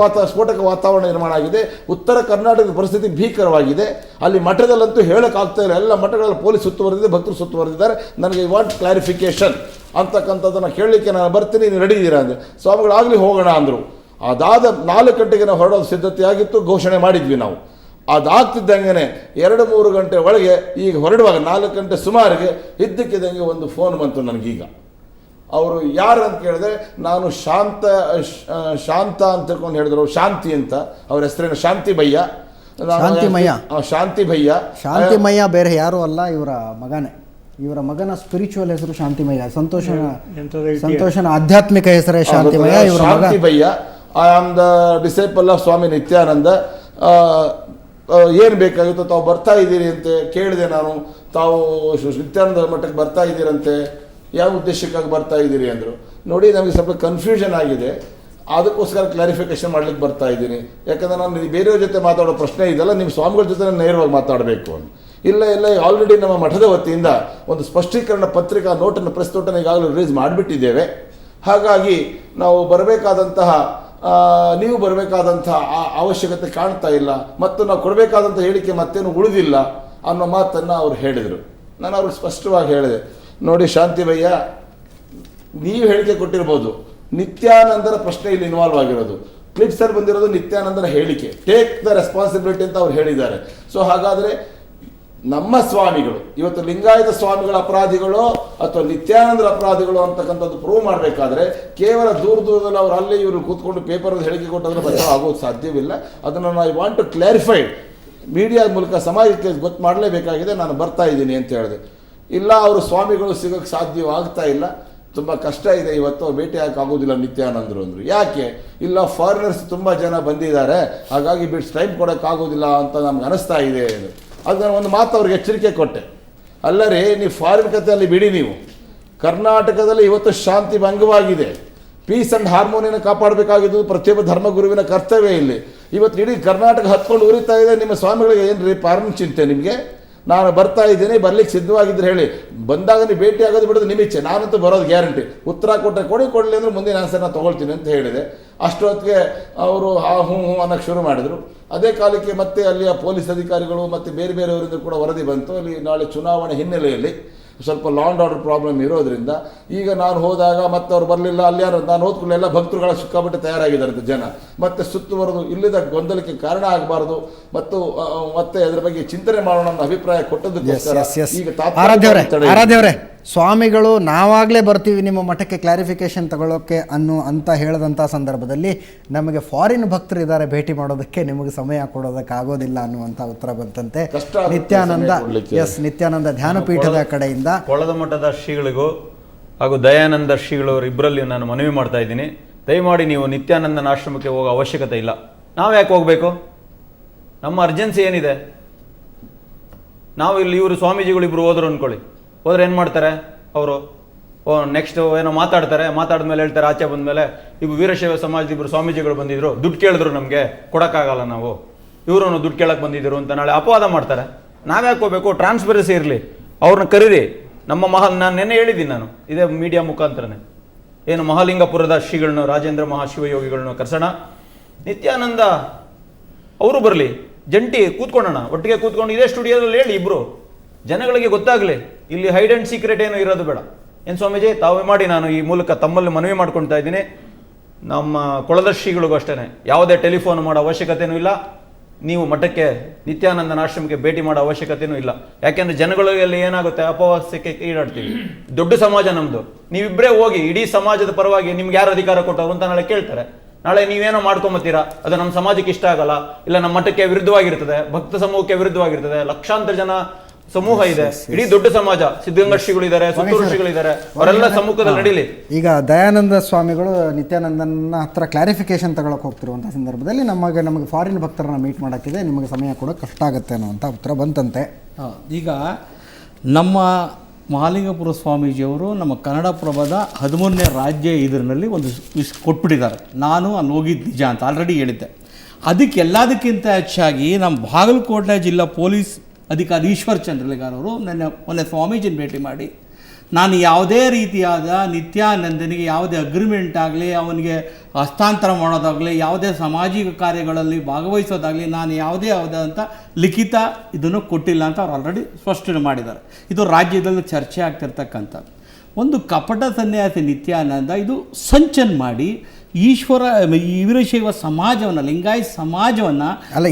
ವಾತಾವರಣ ನಿರ್ಮಾಣ ಆಗಿದೆ. ಉತ್ತರ ಕರ್ನಾಟಕದ ಪರಿಸ್ಥಿತಿ ಭೀಕರವಾಗಿದೆ. ಅಲ್ಲಿ ಮಠದಲ್ಲಂತೂ ಹೇಳೋಕ್ಕಾಗ್ತಾ ಇಲ್ಲ, ಎಲ್ಲ ಮಠಗಳಲ್ಲಿ ಪೊಲೀಸ್ ಸುತ್ತುವರೆದಿದೆ, ಭಕ್ತರು ಸುತ್ತುವರೆದಿದ್ದಾರೆ. ನನಗೆ ವಾಂಟ್ ಕ್ಲಾರಿಫಿಕೇಶನ್ ಅಂತಕ್ಕಂಥದ್ದನ್ನು ಕೇಳಲಿಕ್ಕೆ ನಾನು ಬರ್ತೀನಿ, ನೀವು ರೆಡಿ ಇದ್ದೀರಾ ಅಂದರೆ ಸ್ವಾಮಿಗಳಾಗಲಿ ಹೋಗೋಣ ಅಂದರು. ಅದಾದ 4 ಗಂಟೆಗೆ ನಾವು ಹೊರಡೋದು ಸಿದ್ಧತೆ ಆಗಿತ್ತು, ಘೋಷಣೆ ಮಾಡಿದ್ವಿ ನಾವು. ಅದಾಗ್ತಿದ್ದಂಗೆ 2-3 ಗಂಟೆ ಒಳಗೆ ಈಗ ಹೊರಡುವಾಗ 4 ಗಂಟೆ ಸುಮಾರಿಗೆ ಇದ್ದಕ್ಕಿದ್ದಂಗೆ ಒಂದು ಫೋನ್ ಬಂತು ನನಗೀಗ. ಅವರು ಯಾರು ಅಂತ ಕೇಳಿದ್ರೆ ನಾನು ಶಾಂತ ಅಂತ ತಿಳ್ಕೊಂಡು ಹೇಳಿದ್ರು, ಶಾಂತಿ ಅಂತ ಅವ್ರ ಹೆಸರೇನು, ಶಾಂತಿ ಭಯ್ಯ. ಶಾಂತಿಮಯ್ಯ. ಶಾಂತಿ ಭಯ್ಯ. ಶಾಂತಿಮಯ್ಯ ಬೇರೆ ಯಾರೂ ಅಲ್ಲ, ಇವರ ಮಗನೇ. ಇವರ ಮಗನ ಸ್ಪಿರಿಚುವಲ್ ಹೆಸರು ಶಾಂತಿಮಯ್ಯ. ಸಂತೋಷನ ಆಧ್ಯಾತ್ಮಿಕ ಹೆಸರೇ ಶಾಂತಿಮಯ್ಯ. ಇವರ ಮಗ Shanti Bhayya. I am the disciple of Swami Nithyananda. ಏನು ಬೇಕಾಗಿತ್ತು, ತಾವು ಬರ್ತಾ ಇದ್ದೀರಿ ಅಂತೆ ಕೇಳಿದೆ ನಾನು. ತಾವು ನಿತ್ಯಾನಂದ ಮಠಕ್ಕೆ ಬರ್ತಾ ಇದ್ದೀರಂತೆ, ಯಾವ ಉದ್ದೇಶಕ್ಕಾಗಿ ಬರ್ತಾ ಇದ್ದೀರಿ ಅಂದರು. ನೋಡಿ, ನಮಗೆ ಸ್ವಲ್ಪ ಕನ್ಫ್ಯೂಷನ್ ಆಗಿದೆ, ಅದಕ್ಕೋಸ್ಕರ ಕ್ಲಾರಿಫಿಕೇಶನ್ ಮಾಡ್ಲಿಕ್ಕೆ ಬರ್ತಾ ಇದ್ದೀನಿ. ಯಾಕಂದರೆ ನಾನು ಬೇರೆಯವ್ರ ಜೊತೆ ಮಾತಾಡೋ ಪ್ರಶ್ನೆ ಇದೆಲ್ಲ, ನಿಮ್ಮ ಸ್ವಾಮಿಗಳ ಜೊತೆ ನೇರವಾಗಿ ಮಾತಾಡಬೇಕು ಅಂತ. ಇಲ್ಲ ಆಲ್ರೆಡಿ ನಮ್ಮ ಮಠದ ವತಿಯಿಂದ ಒಂದು ಸ್ಪಷ್ಟೀಕರಣ ಪತ್ರಿಕಾ ನೋಟನ್ನು, ಪ್ರೆಸ್ ನೋಟನ್ನು ಈಗಾಗಲೇ ರಿಲೀಸ್ ಮಾಡಿಬಿಟ್ಟಿದ್ದೇವೆ. ಹಾಗಾಗಿ ನಾವು ಬರಬೇಕಾದಂತಹ ನೀವು ಬರಬೇಕಾದಂತಹ ಅವಶ್ಯಕತೆ ಕಾಣ್ತಾ ಇಲ್ಲ, ಮತ್ತು ನಾವು ಕೊಡಬೇಕಾದಂಥ ಹೇಳಿಕೆ ಮತ್ತೇನು ಉಳಿದಿಲ್ಲ ಅನ್ನೋ ಮಾತನ್ನು ಅವ್ರು ಹೇಳಿದರು. ನಾನು ಅವ್ರಿಗೆ ಸ್ಪಷ್ಟವಾಗಿ ಹೇಳಿದೆ, ನೋಡಿ ಶಾಂತಿ ಭಯ್ಯ, ನೀವು ಹೇಳಿಕೆ ಕೊಟ್ಟಿರ್ಬೋದು, ನಿತ್ಯಾನಂದರ ಪ್ರಶ್ನೆ ಇಲ್ಲಿ ಇನ್ವಾಲ್ವ್ ಆಗಿರೋದು. ಕ್ಲಿಪ್ಸಲ್ಲಿ ಬಂದಿರೋದು ನಿತ್ಯಾನಂದರ ಹೇಳಿಕೆ, ಟೇಕ್ ದ ರೆಸ್ಪಾನ್ಸಿಬಿಲಿಟಿ ಅಂತ ಅವ್ರು ಹೇಳಿದ್ದಾರೆ. ಸೊ ಹಾಗಾದರೆ ನಮ್ಮ ಸ್ವಾಮಿಗಳು ಇವತ್ತು ಲಿಂಗಾಯತ ಸ್ವಾಮಿಗಳ ಅಪರಾಧಿಗಳು ಅಥವಾ ನಿತ್ಯಾನಂದರ ಅಪರಾಧಿಗಳು ಅಂತಕ್ಕಂಥದ್ದು ಪ್ರೂವ್ ಮಾಡಬೇಕಾದ್ರೆ ಕೇವಲ ದೂರದಲ್ಲಿ ಅವ್ರು ಅಲ್ಲೇ ಇವರು ಕೂತ್ಕೊಂಡು ಪೇಪರ್ ಹೇಳಿಕೆ ಕೊಟ್ಟಂದ್ರೆ ಬಚಾವ್ ಆಗೋದು ಸಾಧ್ಯವಿಲ್ಲ. ಅದನ್ನು I want to clarified media ಮೂಲಕ ಸಮಾಜಕ್ಕೆ ಗೊತ್ತು ಮಾಡಲೇಬೇಕಾಗಿದೆ. ನಾನು ಬರ್ತಾ ಇದ್ದೀನಿ ಅಂತ ಹೇಳಿದೆ. ಇಲ್ಲ, ಅವರು ಸ್ವಾಮಿಗಳು ಸಿಗೋಕ್ಕೆ ಸಾಧ್ಯವಾಗ್ತಾ ಇಲ್ಲ, ತುಂಬ ಕಷ್ಟ ಇದೆ, ಇವತ್ತು ಭೇಟಿ ಆಗೋದಿಲ್ಲ ನಿತ್ಯಾನಂದರು ಅಂದರು. ಯಾಕೆ? ಇಲ್ಲ, ಫಾರಿನರ್ಸ್ ತುಂಬ ಜನ ಬಂದಿದ್ದಾರೆ, ಹಾಗಾಗಿ ಟೈಮ್ ಕೊಡೋಕ್ಕಾಗೋದಿಲ್ಲ ಅಂತ ನಮ್ಗೆ ಅನಿಸ್ತಾ ಇದೆ. ಅದು ನಾನು ಒಂದು ಮಾತು ಅವ್ರಿಗೆ ಎಚ್ಚರಿಕೆ ಕೊಟ್ಟೆ. ಅಲ್ಲರಿ, ನೀವು ಫಾರಿನ್ ಕಥೆಯಲ್ಲಿ ಬಿಡಿ, ನೀವು ಕರ್ನಾಟಕದಲ್ಲಿ ಇವತ್ತು ಶಾಂತಿ ಭಂಗವಾಗಿದೆ. ಪೀಸ್ ಆ್ಯಂಡ್ ಹಾರ್ಮೋನಿಯನ್ನು ಕಾಪಾಡಬೇಕಾಗಿದ್ದು ಪ್ರತಿಯೊಬ್ಬ ಧರ್ಮಗುರುವಿನ ಕರ್ತವ್ಯ. ಇಲ್ಲಿ ಇವತ್ತು ಇಡೀ ಕರ್ನಾಟಕ ಹತ್ಕೊಂಡು ಉರಿತಾ ಇದೆ. ನಿಮ್ಮ ಸ್ವಾಮಿಗಳಿಗೆ ಏನು ರೀ ಫಾರಿನ್ ಚಿಂತೆ ನಿಮಗೆ? ನಾನು ಬರ್ತಾ ಇದ್ದೀನಿ, ಬರ್ಲಿಕ್ಕೆ ಸಿದ್ಧವಾಗಿದ್ದರೆ ಹೇಳಿ, ಬಂದಾಗ ನೀವು ಭೇಟಿ ಆಗೋದು ಬಿಡೋದು ನಿಮ್ಮ ಇಚ್ಛೆ, ನಾನಂತೂ ಬರೋದು ಗ್ಯಾರಂಟಿ. ಉತ್ತರ ಕೊಡಲಿ ಅಂದರೆ ಮುಂದಿನ ಆನ್ಸರ್ನ ತೊಗೊಳ್ತೀನಿ ಅಂತ ಹೇಳಿದೆ. ಅಷ್ಟೊತ್ತಿಗೆ ಅವರು ಹ್ಞೂ ಅನ್ನೋಕ್ಕೆ ಶುರು ಮಾಡಿದರು. ಅದೇ ಕಾಲಕ್ಕೆ ಮತ್ತೆ ಅಲ್ಲಿಯ ಪೊಲೀಸ್ ಅಧಿಕಾರಿಗಳು ಮತ್ತು ಬೇರೆ ಬೇರೆಯವರಿಂದ ಕೂಡ ವರದಿ ಬಂತು. ಅಲ್ಲಿ ನಾಳೆ ಚುನಾವಣೆ ಹಿನ್ನೆಲೆಯಲ್ಲಿ ಸ್ವಲ್ಪ ಲಾ ಆ್ಯಂಡ್ ಆರ್ಡರ್ ಪ್ರಾಬ್ಲಮ್ ಇರೋದ್ರಿಂದ ಈಗ ನಾನು ಹೋದಾಗ ಮತ್ತೆ ಅವ್ರು ಬರಲಿಲ್ಲ. ಅಲ್ಲಿ ಯಾರು ನಾನು ಹೋದ್ಕೊಳ್ಳಿ ಎಲ್ಲ ಭಕ್ತರುಗಳ ಸಿಕ್ಕಾಬಿಟ್ಟು ತಯಾರಾಗಿದ್ದಾರೆ ಜನ. ಮತ್ತೆ ಸುತ್ತುವರೆದು ಇಲ್ಲದ ಗೊಂದಲಕ್ಕೆ ಕಾರಣ ಆಗಬಾರ್ದು ಮತ್ತು ಮತ್ತೆ ಅದರ ಬಗ್ಗೆ ಚಿಂತನೆ ಮಾಡೋಣ ಅನ್ನೋ ಅಭಿಪ್ರಾಯ ಕೊಟ್ಟದಕ್ಕೋಸ್ಕರ ಈಗ ಆರಾಧ್ಯವರೇ, ಸ್ವಾಮಿಗಳು ನಾವಾಗಲೇ ಬರ್ತೀವಿ ನಿಮ್ಮ ಮಠಕ್ಕೆ ಕ್ಲಾರಿಫಿಕೇಶನ್ ತಗೊಳ್ಳೋಕ್ಕೆ ಅಂತ ಹೇಳಿದಂಥ ಸಂದರ್ಭದಲ್ಲಿ ನಮಗೆ ಫಾರಿನ್ ಭಕ್ತರು ಇದ್ದಾರೆ ಭೇಟಿ ಮಾಡೋದಕ್ಕೆ, ನಿಮಗೆ ಸಮಯ ಕೊಡೋದಕ್ಕೆ ಆಗೋದಿಲ್ಲ ಅನ್ನುವಂಥ ಉತ್ತರ ಬಂತಂತೆ. ನಿತ್ಯಾನಂದ ಧ್ಯಾನಪೀಠದ ಕಡೆಯಿಂದ ಕೊಳದ ಮಠದ ಶ್ರೀಗಳಿಗೂ ಹಾಗೂ ದಯಾನಂದ ಶ್ರೀಗಳವರು ಇಬ್ಬರಲ್ಲಿ ನಾನು ಮನವಿ ಮಾಡ್ತಾ ಇದ್ದೀನಿ. ದಯಮಾಡಿ ನೀವು ನಿತ್ಯಾನಂದನ ಆಶ್ರಮಕ್ಕೆ ಹೋಗೋ ಅವಶ್ಯಕತೆ ಇಲ್ಲ. ನಾವು ಯಾಕೆ ಹೋಗಬೇಕು? ನಮ್ಮ ಅರ್ಜೆನ್ಸಿ ಏನಿದೆ? ನಾವು ಇಲ್ಲಿ ಇವರು ಸ್ವಾಮೀಜಿಗಳು ಇಬ್ಬರು ಹೋದ್ರು ಅಂದ್ಕೊಳ್ಳಿ, ಹೋದ್ರೆ ಏನು ಮಾಡ್ತಾರೆ ಅವರು? ನೆಕ್ಸ್ಟ್ ಏನೋ ಮಾತಾಡಿದ್ಮೇಲೆ ಹೇಳ್ತಾರೆ, ಆಚೆ ಬಂದಮೇಲೆ ಇವು ವೀರಶೈವ ಸಮಾಜದ ಇಬ್ಬರು ಸ್ವಾಮೀಜಿಗಳು ಬಂದಿದ್ರು, ದುಡ್ಡು ಕೇಳಿದ್ರು, ನಮಗೆ ಕೊಡೋಕ್ಕಾಗಲ್ಲ, ನಾವು ಇವರು ದುಡ್ಡು ಕೇಳಕ್ಕೆ ಬಂದಿದ್ರು ಅಂತ ನಾಳೆ ಅಪವಾದ ಮಾಡ್ತಾರೆ. ನಾವ್ಯಾಕೆ ಹೋಗ್ಬೇಕು? ಟ್ರಾನ್ಸ್ಪರೆನ್ಸಿ ಇರಲಿ, ಅವ್ರನ್ನ ಕರೀರಿ. ನಾನು ನೆನ್ನೆ ಹೇಳಿದ್ದೀನಿ, ನಾನು ಇದೇ ಮೀಡಿಯಾ ಮುಖಾಂತರನೇ, ಏನು ಮಹಾಲಿಂಗಪುರದ ಶ್ರೀಗಳನ್ನು, ರಾಜೇಂದ್ರ ಮಹಾಶಿವಯೋಗಿಗಳನ್ನು ಕರ್ಸೋಣ, ನಿತ್ಯಾನಂದ ಅವರು ಬರಲಿ, ಜಂಟಿ ಕೂತ್ಕೊಳ್ಳೋಣ, ಒಟ್ಟಿಗೆ ಕೂತ್ಕೊಂಡು ಇದೇ ಸ್ಟುಡಿಯೋದಲ್ಲಿ ಹೇಳಿ ಇಬ್ರು ಜನಗಳಿಗೆ ಗೊತ್ತಾಗಲಿ. ಇಲ್ಲಿ ಹೈಡ್ ಆ್ಯಂಡ್ ಸೀಕ್ರೆಟ್ ಏನು ಇರೋದು ಬೇಡ. ಏನು ಸ್ವಾಮೀಜಿ, ತಾವೇ ಮಾಡಿ, ನಾನು ಈ ಮೂಲಕ ತಮ್ಮಲ್ಲಿ ಮನವಿ ಮಾಡ್ಕೊಳ್ತಾ ಇದ್ದೀನಿ. ನಮ್ಮ ಕೊಳದ ಶ್ರೀಗಳಿಗೂ ಅಷ್ಟೇ ಯಾವುದೇ ಟೆಲಿಫೋನ್ ಮಾಡೋ ಅವಶ್ಯಕತೆಯೂ ಇಲ್ಲ. ನೀವು ಮಠಕ್ಕೆ ನಿತ್ಯಾನಂದನ ಆಶ್ರಮಕ್ಕೆ ಭೇಟಿ ಮಾಡೋ ಅವಶ್ಯಕತೆಯೂ ಇಲ್ಲ. ಯಾಕೆಂದರೆ ಜನಗಳಲ್ಲಿ ಏನಾಗುತ್ತೆ, ಅಪವಾಸ್ಯಕ್ಕೆ ಈಡಾಡ್ತೀವಿ. ದೊಡ್ಡ ಸಮಾಜ ನಮ್ಮದು. ನೀವಿಬ್ಬರೇ ಹೋಗಿ ಇಡೀ ಸಮಾಜದ ಪರವಾಗಿ ನಿಮ್ಗೆ ಯಾರು ಅಧಿಕಾರ ಕೊಟ್ಟವರು ಅಂತ ನಾಳೆ ಕೇಳ್ತಾರೆ. ನಾಳೆ ನೀವೇನೋ ಮಾಡ್ಕೊಂಬತ್ತೀರಾ, ಅದು ನಮ್ಮ ಸಮಾಜಕ್ಕೆ ಇಷ್ಟ ಆಗಲ್ಲ, ಇಲ್ಲ ನಮ್ಮ ಮಠಕ್ಕೆ ವಿರುದ್ಧವಾಗಿರ್ತದೆ, ಭಕ್ತ ಸಮೂಹಕ್ಕೆ ವಿರುದ್ಧವಾಗಿರ್ತದೆ. ಲಕ್ಷಾಂತರ ಜನ ಸಮೂಹ ಇದೆ, ಇಡೀ ದೊಡ್ಡ ಸಮಾಜ, ಸಿದ್ಧಗಂಗಾ ಶ್ರೀಗಳಿದ್ದಾರೆ, ಸುತ್ತೂರು ಶ್ರೀಗಳಿದ್ದಾರೆ, ಅವರೆಲ್ಲ ಸಮ್ಮುಖದಲ್ಲಿ ನಡೀಲಿ. ಈಗ ದಯಾನಂದ ಸ್ವಾಮಿಗಳು ನಿತ್ಯಾನಂದನ ಹತ್ರ ಕ್ಲಾರಿಫಿಕೇಶನ್ ತಗೊಳಕ್ಕೆ ಹೋಗ್ತಿರುವಂಥ ಸಂದರ್ಭದಲ್ಲಿ ನಮಗೆ ಫಾರಿನ್ ಭಕ್ತರನ್ನ ಮೀಟ್ ಮಾಡೋಕ್ಕಿದೆ, ನಿಮಗೆ ಸಮಯ ಕೊಡೋಕೆ ಕಷ್ಟ ಆಗುತ್ತೆ ಅನ್ನುವಂಥ ಉತ್ತರ ಬಂತಂತೆ. ಈಗ ನಮ್ಮ ಮಹಾಲಿಂಗಪುರ ಸ್ವಾಮೀಜಿಯವರು ನಮ್ಮ ಕನ್ನಡಪ್ರಭದ 13ನೇ ರಾಜ್ಯ ಇದರಲ್ಲಿ ಒಂದು ಕೊಟ್ಬಿಟ್ಟಿದ್ದಾರೆ. ನಾನು ಅಲ್ಲಿ ಹೋಗಿದ್ದು ನಿಜ ಅಂತ ಆಲ್ರೆಡಿ ಹೇಳಿದ್ದೆ. ಅದಕ್ಕೆಲ್ಲದಕ್ಕಿಂತ ಹೆಚ್ಚಾಗಿ ನಮ್ಮ ಬಾಗಲಕೋಟೆ ಜಿಲ್ಲಾ ಪೊಲೀಸ್ ಅಧಿಕಾರಿ ಈಶ್ವರ್ ಚಂದ್ರಲೇಗಾರ್ ಅವರು ಮೊನ್ನೆ ಸ್ವಾಮೀಜಿನ ಭೇಟಿ ಮಾಡಿ, ನಾನು ಯಾವುದೇ ರೀತಿಯಾದ ನಿತ್ಯಾನಂದನಿಗೆ ಯಾವುದೇ ಅಗ್ರಿಮೆಂಟ್ ಆಗಲಿ, ಅವನಿಗೆ ಹಸ್ತಾಂತರ ಮಾಡೋದಾಗಲಿ, ಯಾವುದೇ ಸಾಮಾಜಿಕ ಕಾರ್ಯಗಳಲ್ಲಿ ಭಾಗವಹಿಸೋದಾಗಲಿ ನಾನು ಯಾವುದೇ ಅಂತ ಲಿಖಿತ ಇದನ್ನು ಕೊಟ್ಟಿಲ್ಲ ಅಂತ ಅವ್ರು ಆಲ್ರೆಡಿ ಸ್ಪಷ್ಟನೆ ಮಾಡಿದ್ದಾರೆ. ಇದು ರಾಜ್ಯದಲ್ಲಿ ಚರ್ಚೆ ಆಗ್ತಿರ್ತಕ್ಕಂಥದ್ದು. ಒಂದು ಕಪಟ ಸನ್ಯಾಸಿ ನಿತ್ಯಾನಂದ ಇದು ಸಂಚನ್ ಮಾಡಿ ಈಶ್ವರ ಈ ವೀರಶೈವ ಸಮಾಜವನ್ನು, ಲಿಂಗಾಯತ ಸಮಾಜವನ್ನು ಅಲ್ಲ,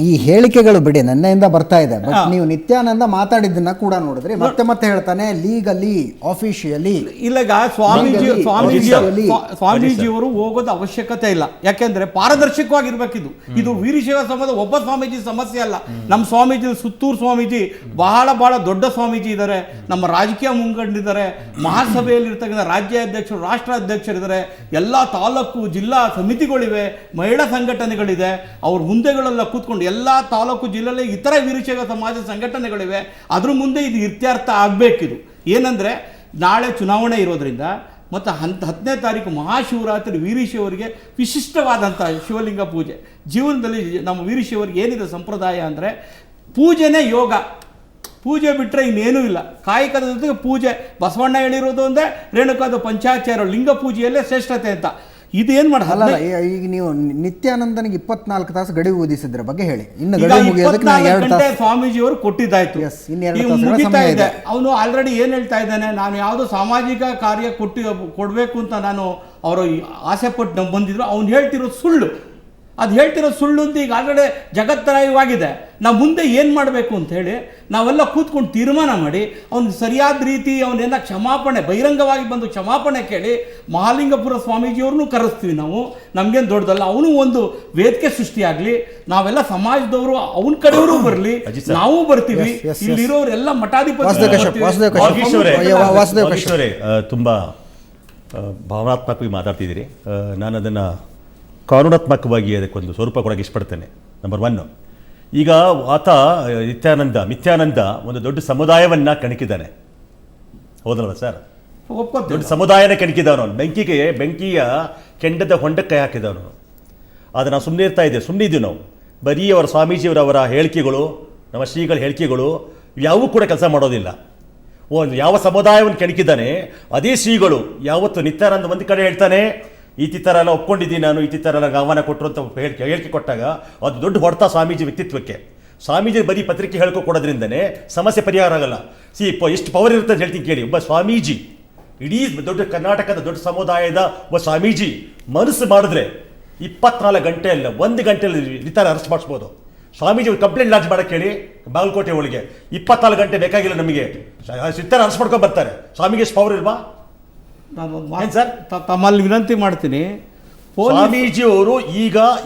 ಈ ಹೇಳಿಕೆಗಳು ಬಿಡಿ ನನ್ನೆಯಿಂದ ಬರ್ತಾ ಇದೆ. ಬಟ್ ನೀವು ನಿತ್ಯಾನಂದ ಮಾತಾಡಿದ್ದನ್ನ ಕೂಡ ನೋಡಿದ್ರೆ ಮತ್ತೆ ಮತ್ತೆ ಹೇಳ್ತಾನೆ ಲೀಗಲಿ, ಆಫಿಷಿಯಲಿ. ಇಲ್ಲಗ ಸ್ವಾಮೀಜಿಯವರು ಹೋಗೋದು ಅವಶ್ಯಕತೆ ಇಲ್ಲ. ಯಾಕೆಂದ್ರೆ ಪಾರದರ್ಶಕವಾಗಿರ್ಬೇಕಿದು. ಇದು ವೀರಶೈವ ಸಮಾಜ ಒಬ್ಬ ಸ್ವಾಮೀಜಿ ಸಮಸ್ಯೆ ಅಲ್ಲ. ನಮ್ಮ ಸ್ವಾಮೀಜಿ ಸುತ್ತೂರು ಸ್ವಾಮೀಜಿ ಬಹಳ ದೊಡ್ಡ ಸ್ವಾಮೀಜಿ ಇದ್ದಾರೆ. ನಮ್ಮ ರಾಜಕೀಯ ಮುಂಗಂಡಿದ್ದಾರೆ. ಮಹಾಸಭೆಯಲ್ಲಿ ಇರ್ತಕ್ಕಂಥ ರಾಜ್ಯಾಧ್ಯಕ್ಷರು, ರಾಷ್ಟ್ರಾಧ್ಯಕ್ಷರಿದ್ದಾರೆ. ಎಲ್ಲ ತಾಲೂಕು ಜಿಲ್ಲಾ ಸಮಿತಿಗಳಿವೆ, ಮಹಿಳಾ ಸಂಘಟನೆಗಳಿದೆ. ಅವ್ರ ಮುಂದೆಗಳೆಲ್ಲ ಕೂತ್ಕೊಂಡು ಎಲ್ಲ ತಾಲೂಕು ಜಿಲ್ಲೆಯಲ್ಲಿ ಇತರ ವೀರಶೈವ ಸಮಾಜ ಸಂಘಟನೆಗಳಿವೆ. ಅದ್ರ ಮುಂದೆ ಇದು ಇತ್ಯರ್ಥ ಆಗಬೇಕಿದು. ಏನಂದರೆ ನಾಳೆ ಚುನಾವಣೆ ಇರೋದ್ರಿಂದ ಮತ್ತು 10ನೇ ತಾರೀಕು ಮಹಾಶಿವರಾತ್ರಿ ವೀರಶೈವರಿಗೆ ವಿಶಿಷ್ಟವಾದಂಥ ಶಿವಲಿಂಗ ಪೂಜೆ. ಜೀವನದಲ್ಲಿ ನಮ್ಮ ವೀರಶೈವರಿಗೆ ಏನಿದೆ ಸಂಪ್ರದಾಯ ಅಂದರೆ ಪೂಜೆನೇ ಯೋಗ. ಪೂಜೆ ಬಿಟ್ಟರೆ ಇನ್ನೇನೂ ಇಲ್ಲ. ಕಾಯಕದ ಜೊತೆಗೆ ಪೂಜೆ. ಬಸವಣ್ಣ ಹೇಳಿರೋದು ಅಂದರೆ ರೇಣುಕಾದ ಪಂಚಾಚಾರ್ಯ ಲಿಂಗ ಪೂಜೆಯಲ್ಲೇ ಶ್ರೇಷ್ಠತೆ ಅಂತ. ಇದೇನು ಮಾಡಲ್ಲ. ಈಗ ನೀವು ನಿತ್ಯಾನಂದನಿಗೆ 24 ತಾಸು ಗಡುವು ವಿಧಿಸಿದ್ರ ಬಗ್ಗೆ ಹೇಳಿ. ಇನ್ನು ಗಡುವು ಮುಗಿಯೋದಕ್ಕೆ 2 ತಾಸು ಸ್ವಾಮೀಜಿಯವರು ಕೊಟ್ಟಿದ್ದಾಯ್ತು. ಮುಗಿತಾ ಇದೆ. ಅವನು ಆಲ್ರೆಡಿ ಏನು ಹೇಳ್ತಾ ಇದ್ದಾನೆ, ನಾನು ಯಾವುದೋ ಸಾಮಾಜಿಕ ಕಾರ್ಯ ಕೊಡಬೇಕು ಅಂತ ನಾನು ಅವರು ಆಸೆ ಪಟ್ಟು ಬಂದಿದ್ರು. ಅವ್ನು ಹೇಳ್ತಿರೋ ಸುಳ್ಳು. ಅದು ಹೇಳ್ತಿರೋ ಸುಳ್ಳು ಅಂತ ಈಗ ಆಲ್ರೆಡಿ ಜಗತ್ತರಾಯವಾಗಿದೆ. ನಾವು ಮುಂದೆ ಏನು ಮಾಡಬೇಕು ಅಂತ ಹೇಳಿ ನಾವೆಲ್ಲ ಕೂತ್ಕೊಂಡು ತೀರ್ಮಾನ ಮಾಡಿ ಅವ್ನಿಗೆ ಸರಿಯಾದ ರೀತಿ ಅವನೇನ ಕ್ಷಮಾಪಣೆ ಬಹಿರಂಗವಾಗಿ ಬಂದು ಕ್ಷಮಾಪಣೆ ಕೇಳಿ ಮಹಾಲಿಂಗಪುರ ಸ್ವಾಮೀಜಿಯವ್ರನ್ನೂ ಕರೆಸ್ತೀವಿ ನಾವು. ನಮಗೇನು ದೊಡ್ಡದಲ್ಲ. ಅವನು ಒಂದು ವೇದಿಕೆ ಸೃಷ್ಟಿಯಾಗಲಿ. ನಾವೆಲ್ಲ ಸಮಾಜದವರು ಅವನ ಕಡೆಯವರು ಬರಲಿ, ನಾವು ಬರ್ತೀವಿ. ಇಲ್ಲಿರೋರೆಲ್ಲ ಮಠಾಧಿಪತಿ ತುಂಬ ಭಾವನಾತ್ಮಕವಾಗಿ ಮಾತಾಡ್ತಿದ್ದೀರಿ. ನಾನು ಅದನ್ನು ಕಾನೂನಾತ್ಮಕವಾಗಿ ಅದಕ್ಕೊಂದು ಸ್ವರೂಪ ಕೊಡೋಕ್ಕೆ ಇಷ್ಟಪಡ್ತೇನೆ. ನಂಬರ್ 1, ಈಗ ಆತ ನಿತ್ಯಾನಂದ ಒಂದು ದೊಡ್ಡ ಸಮುದಾಯವನ್ನು ಕಣಕಿದ್ದಾನೆ, ಹೌದಲ್ವ ಸರ್? ದೊಡ್ಡ ಸಮುದಾಯನ ಕಣಕಿದವನು. ಬೆಂಕಿಯ ಕೆಂಡದ ಹೊಂಡಕ್ಕೆ ಕೈ ಹಾಕಿದವನು. ಆದರೆ ನಾವು ಸುಮ್ಮನೆ ಇದ್ದೀವಿ ನಾವು. ಬರೀ ಅವರ ಸ್ವಾಮೀಜಿಯವರವರ ಹೇಳಿಕೆಗಳು, ನಮ್ಮ ಶ್ರೀಗಳ ಹೇಳಿಕೆಗಳು ಯಾವೂ ಕೂಡ ಕೆಲಸ ಮಾಡೋದಿಲ್ಲ. ಯಾವ ಸಮುದಾಯವನ್ನು ಕೆಣಕಿದ್ದಾನೆ ಅದೇ ಶ್ರೀಗಳು ಯಾವತ್ತು ನಿತ್ಯಾನಂದ ಒಂದು ಕಡೆ ಹೇಳ್ತಾನೆ, ಈ ಥರ ಎಲ್ಲ ಒಪ್ಕೊಂಡಿದ್ದೀನಿ ನಾನು, ಈ ಥರ ಎಲ್ಲ ಆಹ್ವಾನ ಕೊಟ್ಟರು ಅಂತ ಹೇಳಿಕೆ ಕೊಟ್ಟಾಗ ಅದು ದೊಡ್ಡ ಹೊಡೆತ ಸ್ವಾಮೀಜಿ ವ್ಯಕ್ತಿತ್ವಕ್ಕೆ. ಸ್ವಾಮೀಜಿ ಬರೀ ಪತ್ರಿಕೆ ಕೊಡೋದ್ರಿಂದನೇ ಸಮಸ್ಯೆ ಪರಿಹಾರ ಆಗಲ್ಲ. ಎಷ್ಟು ಪವರ್ ಇರುತ್ತೆ ಅಂತ ಹೇಳ್ತೀನಿ ಕೇಳಿ. ಒಬ್ಬ ಸ್ವಾಮೀಜಿ, ಇಡೀ ದೊಡ್ಡ ಕರ್ನಾಟಕದ ದೊಡ್ಡ ಸಮುದಾಯದ ಒಬ್ಬ ಸ್ವಾಮೀಜಿ ಮನಸ್ಸು ಮಾಡಿದ್ರೆ 24 ಗಂಟೆಯಲ್ಲ 1 ಗಂಟೆಯಲ್ಲಿ ನಿತ್ಯಾನ ಅರೆಸ್ಟ್ ಮಾಡಿಸ್ಬೋದು. ಸ್ವಾಮೀಜಿ ಕಂಪ್ಲೇಂಟ್ ಲಾಂಚ್ ಮಾಡೋಕ್ಕೆ ಹೇಳಿ ಬಾಗಲಕೋಟೆ ಒಳಗೆ 24 ಗಂಟೆ ಬೇಕಾಗಿಲ್ಲ ನಮಗೆ. ನಿತ್ಯಾನ ಅರೆಸ್ಟ್ ಮಾಡ್ಕೊಂಡು ಬರ್ತಾರೆ. ಸ್ವಾಮಿಗೆ ಎಷ್ಟು ಪವರ್ ಇಲ್ವಾ? ನಾನು ಸರ್ ತಮ್ಮಲ್ಲಿ ವಿನಂತಿ ಮಾಡ್ತೀನಿ, ಸ್ವಾಮೀಜಿಯವರು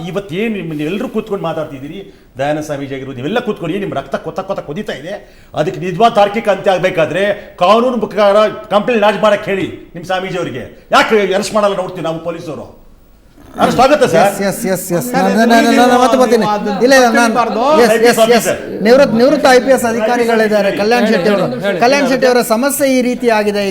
ಇವತ್ತೇನು ಎಲ್ಲರೂ ಕೂತ್ಕೊಂಡು ಮಾತಾಡ್ತಿದ್ದೀರಿ, ದಯಾನಂದ ಸ್ವಾಮೀಜಿ ಆಗಿರೋದು ನೀವೆಲ್ಲ ಕೂತ್ಕೊಂಡು ನಿಮ್ಮ ರಕ್ತ ಕೊತ್ತ ಕೊದಿತಾ ಇದೆ. ಅದಕ್ಕೆ ನಿಜವಾದ ತಾರ್ಕಿಕ ಅಂತ್ಯ ಆಗಬೇಕಾದ್ರೆ ಕಾನೂನು ಪ್ರಕಾರ ಕಂಪ್ಲೇಂಟ್ ಲಾಂಚ್ ಮಾಡಕ್ಕೆ ಹೇಳಿ ನಿಮ್ಮ ಸ್ವಾಮೀಜಿಯವರಿಗೆ. ಯಾಕೆ ಅರೆಸ್ಟ್ ಮಾಡಲ್ಲ ನೋಡ್ತೀವಿ ನಾವು ಪೊಲೀಸರು? ಸ್ವಾಗತ ಸರ್. ನಿವೃತ್ತ IPS ಅಧಿಕಾರಿಗಳಿದ್ದಾರೆ. ಕಲ್ಯಾಣ್ ಶೆಟ್ಟಿ ಅವರ ಸಮಸ್ಯೆ ಈ ರೀತಿ ಆಗಿದೆ.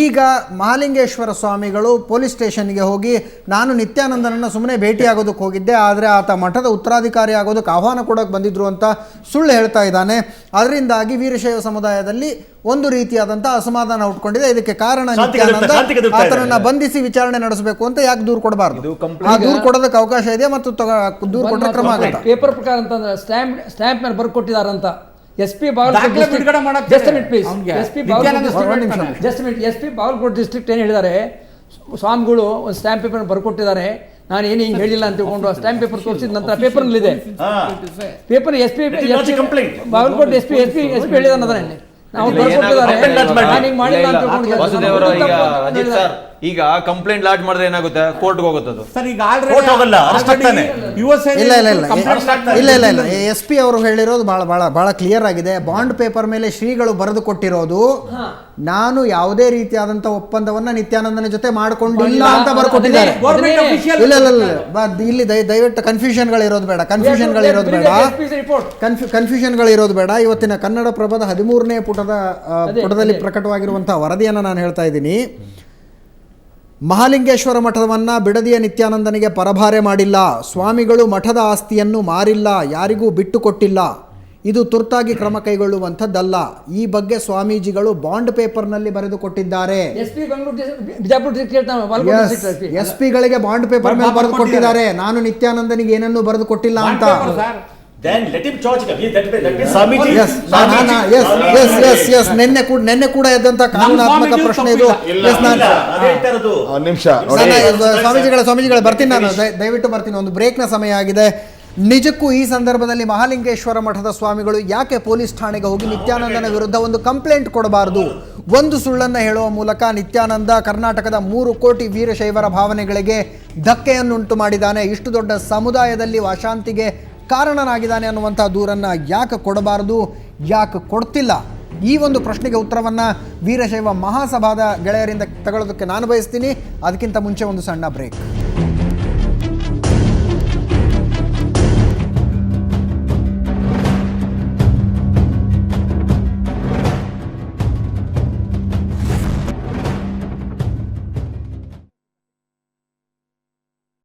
ಈಗ ಮಹಾಲಿಂಗೇಶ್ವರ ಸ್ವಾಮಿಗಳು ಪೊಲೀಸ್ ಸ್ಟೇಷನ್ಗೆ ಹೋಗಿ ನಾನು ನಿತ್ಯಾನಂದನನ್ನ ಸುಮ್ಮನೆ ಭೇಟಿಯಾಗೋದಕ್ಕೆ ಹೋಗಿದ್ದೆ, ಆದರೆ ಆತ ಮಠದ ಉತ್ತರಾಧಿಕಾರಿ ಆಗೋದಕ್ಕೆ ಆಹ್ವಾನ ಕೊಡೋಕೆ ಬಂದಿದ್ರು ಅಂತ ಸುಳ್ಳು ಹೇಳ್ತಾ ಇದ್ದಾನೆ. ಅದರಿಂದಾಗಿ ವೀರಶೈವ ಸಮುದಾಯದಲ್ಲಿ ಒಂದು ರೀತಿಯಾದಂಥ ಅಸಮಾಧಾನ ಹುಟ್ಕೊಂಡಿದೆ. ಇದಕ್ಕೆ ಕಾರಣ ನಿತ್ಯಾನಂದ. ಆತನನ್ನ ಬಂಧಿಸಿ ವಿಚಾರಣೆ ನಡೆಸಬೇಕು ಅಂತ ಯಾಕೆ ದೂರು ಕೊಡಬಾರ್ದು? ಆ ದೂರು ಕೊಡೋದಕ್ಕೆ ಅವಕಾಶ ಇದೆ ಮತ್ತು ದೂರು ಕೊಟ್ಟರೆ ಕ್ರಮ ಆಗುತ್ತೆ. ಪೇಪರ್ ಪ್ರಕಾರ ಅಂತಂದ್ರೆ ಸ್ಟ್ಯಾಂಪ್ ಮೇಲೆ ಬರ್ಕೊಟ್ಟಿದಾರಂತ SP ಬಾಗಲಕೋಟೆ ಡಿಸ್ಟ್ರಿಕ್ಟ್ ಏನು ಹೇಳಿದ್ದಾರೆ, ಸ್ವಾಮಿಗಳು ಒಂದು ಸ್ಟ್ಯಾಂಪ್ ಪೇಪರ್ ಬರ್ಕೊಟ್ಟಿದ್ದಾರೆ, ನಾನು ಏನು ಹಿಂಗೆ ಹೇಳಿಲ್ಲ ಅಂತ ತಿಳ್ಕೊಂಡು ಸ್ಟ್ಯಾಂಪ್ ಪೇಪರ್ ತೋರಿಸಿದ ನಂತರ ಪೇಪರ್ನಲ್ಲಿದೆ. ಪೇಪರ್ SP ಬಾಗಲಕೋಟೆ SP ಹೇಳಿದಾನೆ ಅದರಲ್ಲಿ ನಾವು ಈಗ ಕಂಪ್ಲೇಂಟ್ ಲಾಡ್ಜ್ ಮಾಡಿದ್ರೆ ಏನಾಗುತ್ತೆ? ಕೋರ್ಟ್ಗೆ ಹೋಗುತ್ತೆ ಅದು. ಸರ್ ಈಗ ಇಲ್ಲ SP ಅವರು ಹೇಳಿರೋದು ಬಹಳ ಕ್ಲಿಯರ್ ಆಗಿದೆ. ಬಾಂಡ್ ಪೇಪರ್ ಮೇಲೆ ಶ್ರೀಗಳು ಬರೆದು ಕೊಟ್ಟಿರೋದು ನಾನು ಯಾವುದೇ ರೀತಿಯಾದಂತ ಒಪ್ಪಂದವನ್ನ ನಿತ್ಯಾನಂದನ ಜೊತೆ ಮಾಡಿಕೊಂಡಿಲ್ಲ ಅಂತ ಬರ್ಕೊಟ್ಟಿದ್ದಾರೆ. ಇಲ್ಲಿ ದಯವಿಟ್ಟು ಕನ್ಫ್ಯೂಷನ್ಗಳಿರೋದು ಬೇಡ. ಇವತ್ತಿನ ಕನ್ನಡಪ್ರಭದ 13ನೇ ಪುಟದಲ್ಲಿ ಪ್ರಕಟವಾಗಿರುವಂತಹ ವರದಿಯನ್ನು ನಾನು ಹೇಳ್ತಾ ಇದ್ದೀನಿ. ಮಹಾಲಿಂಗೇಶ್ವರ ಮಠವನ್ನ ಬಿಡದಿಯ ನಿತ್ಯಾನಂದನಿಗೆ ಪರಭಾರೆ ಮಾಡಿಲ್ಲ, ಸ್ವಾಮಿಗಳು ಮಠದ ಆಸ್ತಿಯನ್ನು ಮಾರಿಲ್ಲ, ಯಾರಿಗೂ ಬಿಟ್ಟು ಕೊಟ್ಟಿಲ್ಲ, ಇದು ತುರ್ತಾಗಿ ಕ್ರಮ ಕೈಗೊಳ್ಳುವಂಥದ್ದಲ್ಲ. ಈ ಬಗ್ಗೆ ಸ್ವಾಮೀಜಿಗಳು ಬಾಂಡ್ ಪೇಪರ್ನಲ್ಲಿ ಬರೆದು ಕೊಟ್ಟಿದ್ದಾರೆ. SP ಗಳಿಗೆ ಬಾಂಡ್ ಪೇಪರ್ ಮೇಲೆ ಬರೆದು ಕೊಟ್ಟಿದ್ದಾರೆ, ನಾನು ನಿತ್ಯಾನಂದನಿಗೆ ಏನನ್ನೂ ಬರೆದು ಕೊಟ್ಟಿಲ್ಲ ಅಂತ. then let him charge. That means Swamiji. Yes ನಿನ್ನೆ ಕೂಡ ಎದ್ದಂತ ಕಾನೂನಾತ್ಮಕ ಪ್ರಶ್ನೆ ಇದು. ಎಸ್ ನಾನು ಅದೇ ಹೇಳ್ತಾ ಇರೋದು. ಒಂದು ನಿಮಿಷ ನೋಡಿ. ಸ್ವಾಮೀಜಿಗಳೇ ಬರ್ತೀನಿ ನಾನು, ದಯವಿಟ್ಟು ಬರ್ತೀನಿ. ಒಂದು ಬ್ರೇಕ್ನ ಸಮಯ ಆಗಿದೆ. ನಿಜಕ್ಕೂ ಈ ಸಂದರ್ಭದಲ್ಲಿ ಮಹಾಲಿಂಗೇಶ್ವರ ಮಠದ ಸ್ವಾಮಿಗಳು ಯಾಕೆ ಪೊಲೀಸ್ ಠಾಣೆಗೆ ಹೋಗಿ ನಿತ್ಯಾನಂದನ ವಿರುದ್ಧ ಒಂದು ಕಂಪ್ಲೇಂಟ್ ಕೊಡಬಾರದು? ಒಂದು ಸುಳ್ಳನ್ನು ಹೇಳುವ ಮೂಲಕ ನಿತ್ಯಾನಂದ ಕರ್ನಾಟಕದ 3 ಕೋಟಿ ವೀರಶೈವರ ಭಾವನೆಗಳಿಗೆ ಧಕ್ಕೆಯನ್ನುಂಟು ಮಾಡಿದ್ದಾನೆ, ಇಷ್ಟು ದೊಡ್ಡ ಸಮುದಾಯದಲ್ಲಿ ಅಶಾಂತಿಗೆ ಕಾರಣನಾಗಿದ್ದಾನೆ ಅನ್ನುವಂಥ ದೂರನ್ನು ಯಾಕೆ ಕೊಡಬಾರದು, ಯಾಕೆ ಕೊಡ್ತಿಲ್ಲ? ಈ ಒಂದು ಪ್ರಶ್ನೆಗೆ ಉತ್ತರವನ್ನು ವೀರಶೈವ ಮಹಾಸಭಾದ ಗೆಳೆಯರಿಂದ ತಗೊಳ್ಳೋದಕ್ಕೆ ನಾನು ಬಯಸ್ತೀನಿ. ಅದಕ್ಕಿಂತ ಮುಂಚೆ ಒಂದು ಸಣ್ಣ ಬ್ರೇಕ್.